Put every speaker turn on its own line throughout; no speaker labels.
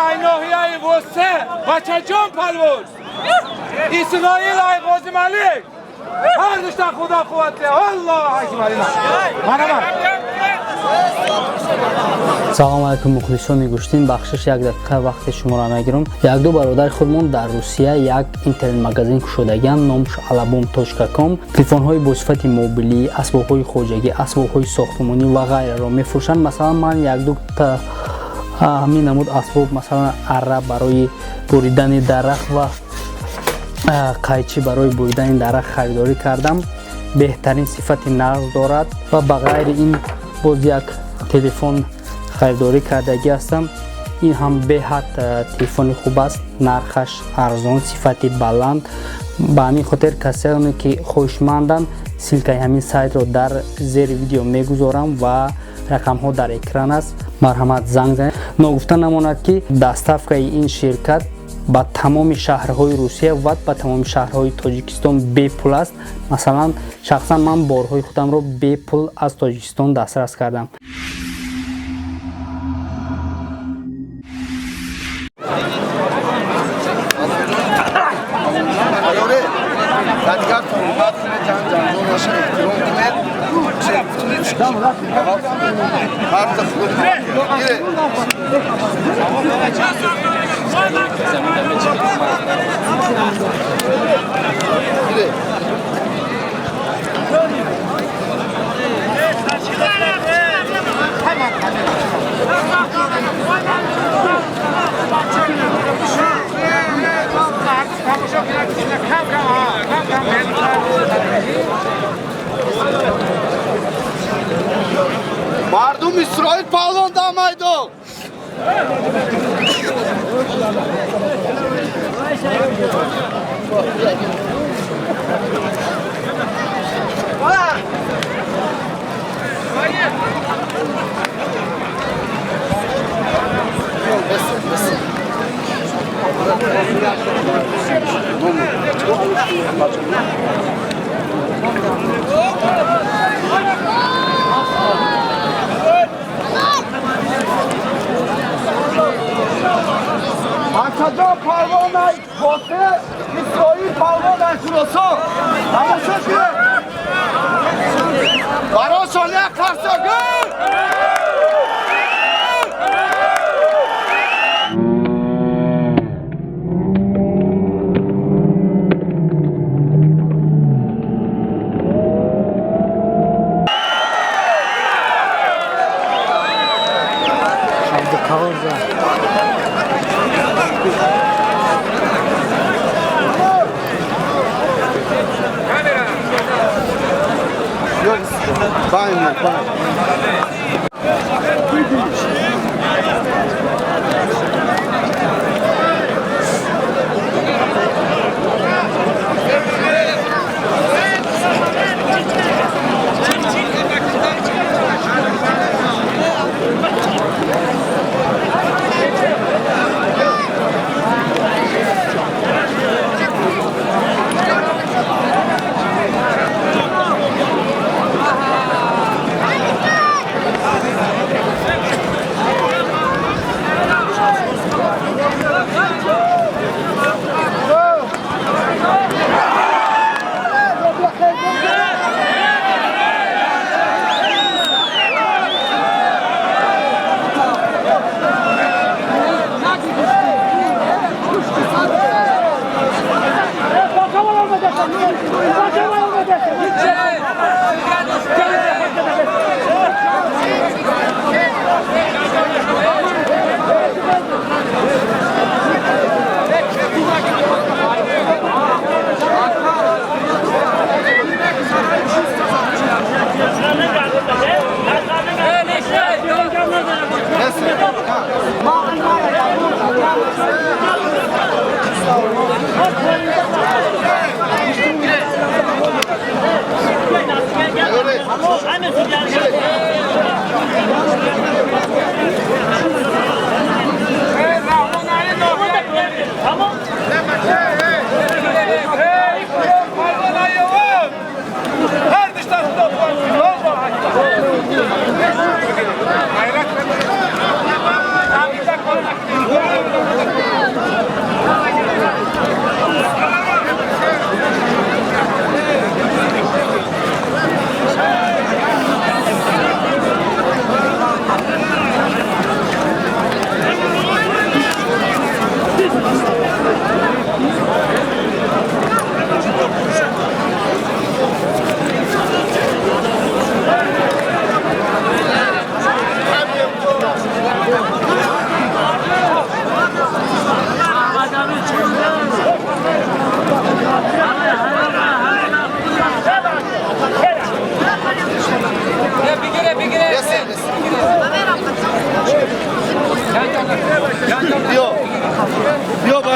aynahiyay vosse bachajon palvoz İsrail ay Qozi Malik her dıştan Xudo quvvatli Allohu akbar mana bak
салом алайкум мухлисони гӯштин бахшиш як дақиқа вақти шуморо мегирам. Як-ду бародари худмон дар Русия як интернет магазин кушодагиам, номаш alabum.com. Телефонҳои босифати мобилӣ, асбобҳои хоҷагӣ, асбобҳои сохтмонӣ ва ғайраро мефурӯшанд. Масалан ман як-ду ҳамин намуд асбоб, масалан арра барои буридани дарахт ва қайчи барои буридани дарахт харидорӣ кардам. Беҳтарин сифати нағз дорад ва ба ғайри ин боз як телефон خریداری کردگی هستم. این هم به حد تلفن خوب است، نرخش ارزان، صفتی بلند. به همین خاطر کسانی که خوشمندند سیلکای همین سایت رو در زیر ویدیو میگذارم و رقم ها در اکران است. مرحمت زنگ زنید. نگفته نماند که دستافکای این شرکت با تمام شهرهای روسیه و با تمام شهرهای تاجیکستان بی پول است. مثلا شخصا من بارهای خودم رو بی پول از تاجیکستان دسترس کردم.
مردم اسرائیل پالان دامایدو Açacağım parmağına boşuna İsrail parmağına şurası. Anlaşıldı ki? Baroson'a karşı gül!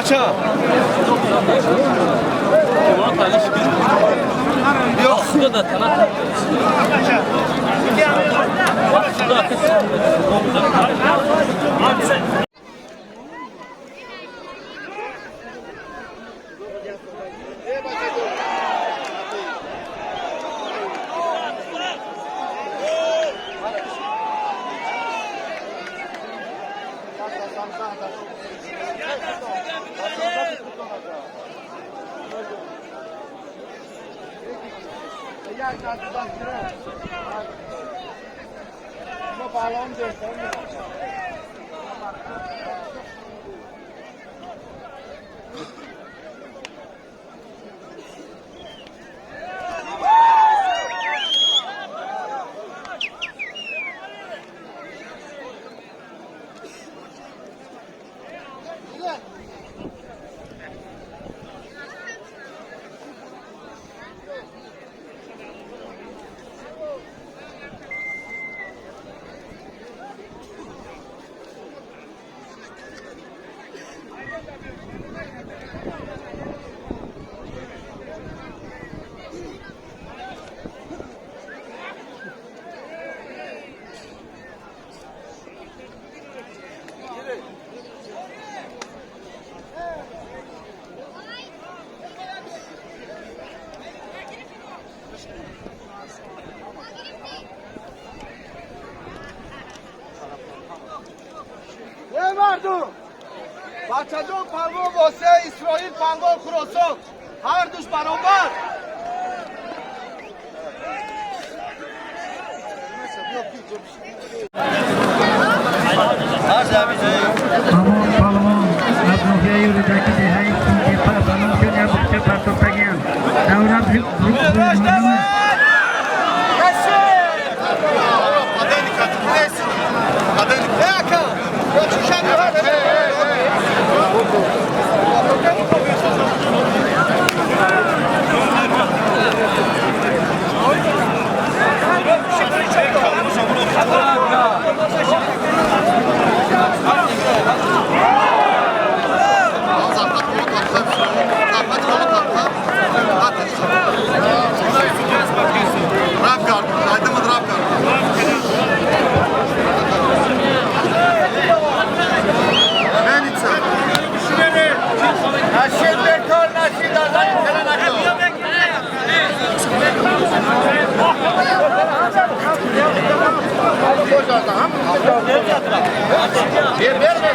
Kaça? Yok. Ne vardı? Bahçecan palvo vase İsrail palvo Khurasan. Her düş beraber.
Hamon palvon Abdulla yo'lidagi dehang tepa balandga bitta partoqlagan. Davlat Get